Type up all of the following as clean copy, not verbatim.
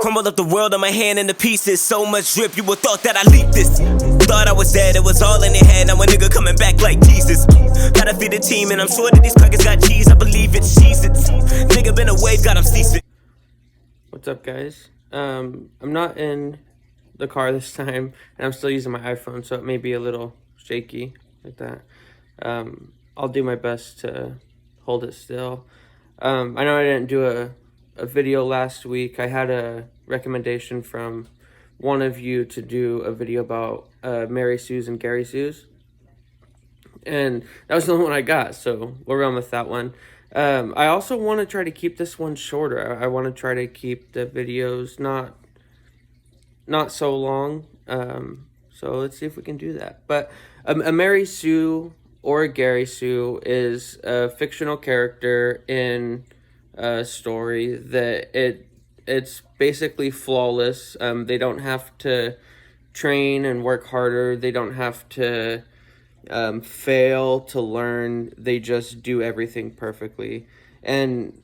Crumbled up the world on my hand into pieces. So much drip, you would thought that I leaked this. Thought I was dead, it was all in their head. Now a nigga coming back like Jesus. Gotta feed the team, and I'm sure that these crackers got cheese. I believe it's Jesus. Nigga been away, got him seasick. What's up, guys? I'm not in the car this time, and I'm still using my iPhone, so it may be a little shaky like that. I'll do my best to hold it still. I know I didn't do a video last week. I had a recommendation from one of you to do a video about Mary Sue's and Gary Sue's, and that was the only one I got, so we'll run with that one. I also want to try to keep this one shorter. I want to try to keep the videos not so long. So let's see if we can do that. But a Mary Sue or a Gary Sue is a fictional character in a story that it's basically flawless. They don't have to train and work harder. They don't have to fail to learn. They just do everything perfectly. And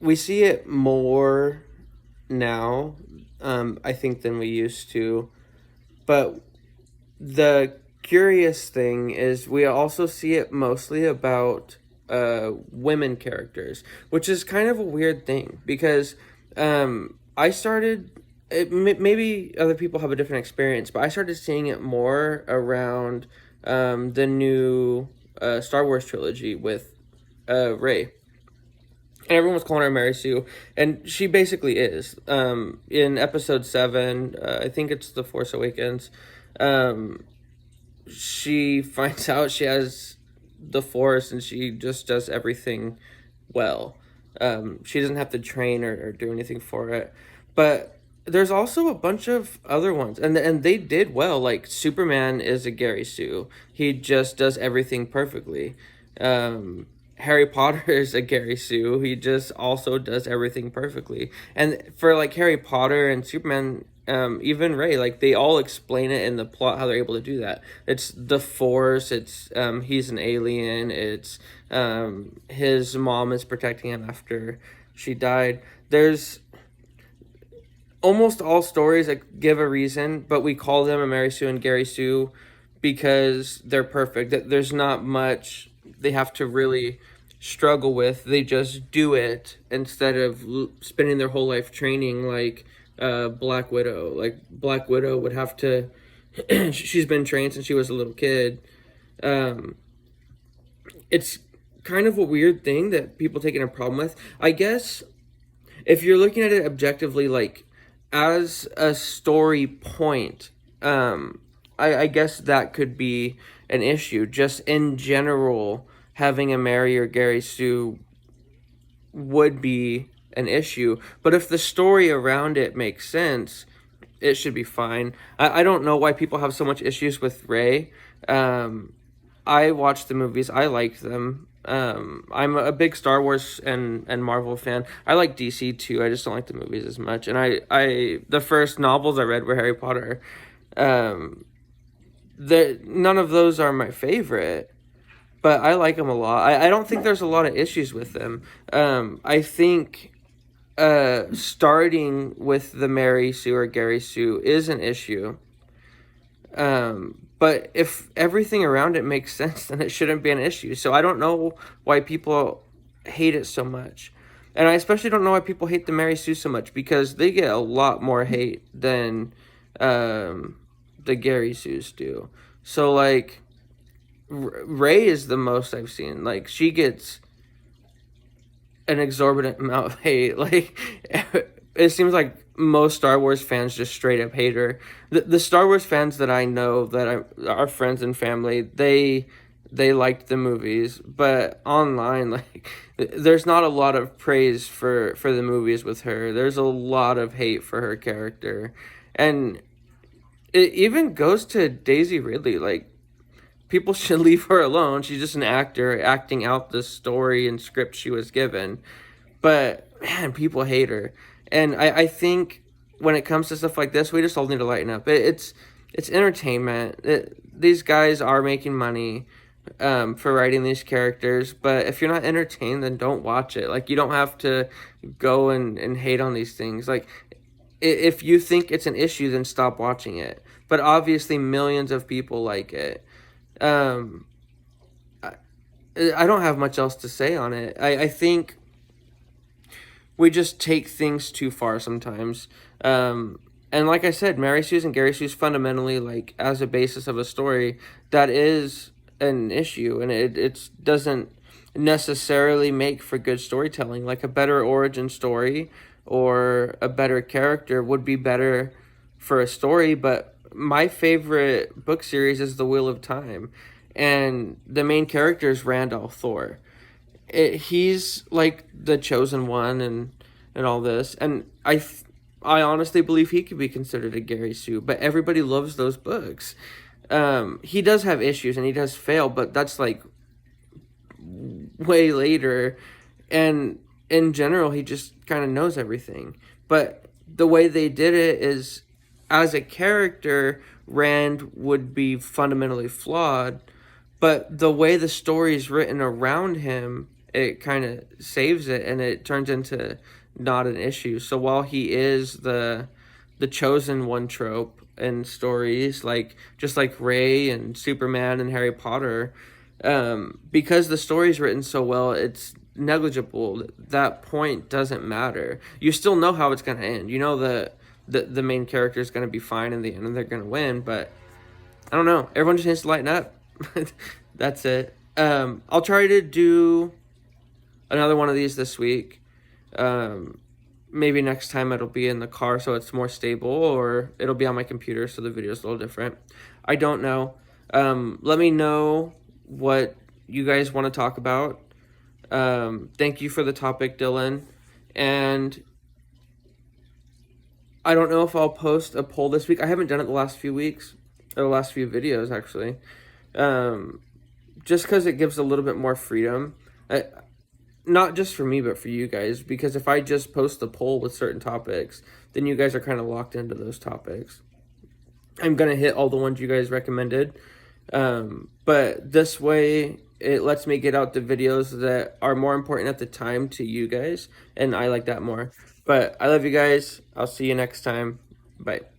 we see it more now, I think, than we used to. But the curious thing is we also see it mostly about women characters, which is kind of a weird thing because I started, maybe other people have a different experience, but I started seeing it more around the new Star Wars trilogy with Rey. And everyone was calling her Mary Sue, and she basically is. In episode 7, I think it's The Force Awakens, she finds out she has the Force, and she just does everything well. She doesn't have to train or do anything for it. But there's also a bunch of other ones, and they did well. Like, Superman is a Gary Sue. He just does everything perfectly. Harry Potter is a Gary Sue. He just also does everything perfectly. And for like Harry Potter and Superman, even Rey, like they all explain it in the plot how they're able to do that. It's the Force. It's he's an alien. It's his mom is protecting him after she died. There's almost all stories that give a reason, but we call them a Mary Sue and Gary Sue because they're perfect. There's not much they have to really struggle with. They just do it instead of spending their whole life training like Black Widow. Like Black Widow would have to she's been trained since she was a little kid. It's kind of a weird thing that people taking a problem with. I guess if you're looking at it objectively, like as a story point, I guess that could be an issue. Just in general, having a Mary or Gary Sue would be an issue. But if the story around it makes sense, it should be fine. I don't know why people have so much issues with Rey. I watched the movies. I liked them. I'm a big Star Wars and Marvel fan. I like DC too. I just don't like the movies as much. And I the first novels I read were Harry Potter. None of those are my favorite, but I like them a lot. I don't think there's a lot of issues with them. I think starting with the Mary Sue or Gary Sue is an issue. But if everything around it makes sense, then it shouldn't be an issue. So I don't know why people hate it so much. And I especially don't know why people hate the Mary Sue so much, because they get a lot more hate than the Gary Sues do. So like Rey is the most I've seen. Like she gets an exorbitant amount of hate. Like it seems like most Star Wars fans just straight up hate her. The Star Wars fans that I know that are friends and family, they liked the movies, but online, like there's not a lot of praise for the movies with her. There's a lot of hate for her character, and it even goes to Daisy Ridley. Like people should leave her alone. She's just an actor acting out the story and script she was given. But man, people hate her. And I think when it comes to stuff like this, we just all need to lighten up. It's entertainment. These guys are making money for writing these characters, but if you're not entertained, then don't watch it. Like, you don't have to go and hate on these things. Like, if you think it's an issue, then stop watching it. But obviously, millions of people like it. I don't have much else to say on it. I think we just take things too far sometimes. And like I said, Mary Sue's and Gary Sue's fundamentally, like, as a basis of a story, that is an issue, and it doesn't necessarily make for good storytelling. Like, a better origin story or a better character would be better for a story, but my favorite book series is The Wheel of Time, and the main character is Randall Thor. He's like the chosen one and all this, and I honestly believe he could be considered a Gary Sue, but everybody loves those books. He does have issues and he does fail, but that's like way later, and in general he just kind of knows everything. But the way they did it is, as a character, Rand would be fundamentally flawed, but the way the story is written around him, it kind of saves it and it turns into not an issue. So while he is the chosen one trope in stories, like just like Rey and Superman and Harry Potter, because the story's written so well, it's negligible. That point doesn't matter. You still know how it's going to end. You know the main character is going to be fine in the end and they're going to win, but I don't know. Everyone just needs to lighten up. That's it. I'll try to do another one of these this week. Maybe next time it'll be in the car so it's more stable, or it'll be on my computer so the video's a little different. I don't know. Let me know what you guys want to talk about. Thank you for the topic, Dylan. And I don't know if I'll post a poll this week. I haven't done it the last few weeks, or the last few videos, actually. Just because it gives a little bit more freedom. Not just for me, but for you guys. Because if I just post a poll with certain topics, then you guys are kind of locked into those topics. I'm going to hit all the ones you guys recommended. But this way, it lets me get out the videos that are more important at the time to you guys. And I like that more. But I love you guys. I'll see you next time. Bye.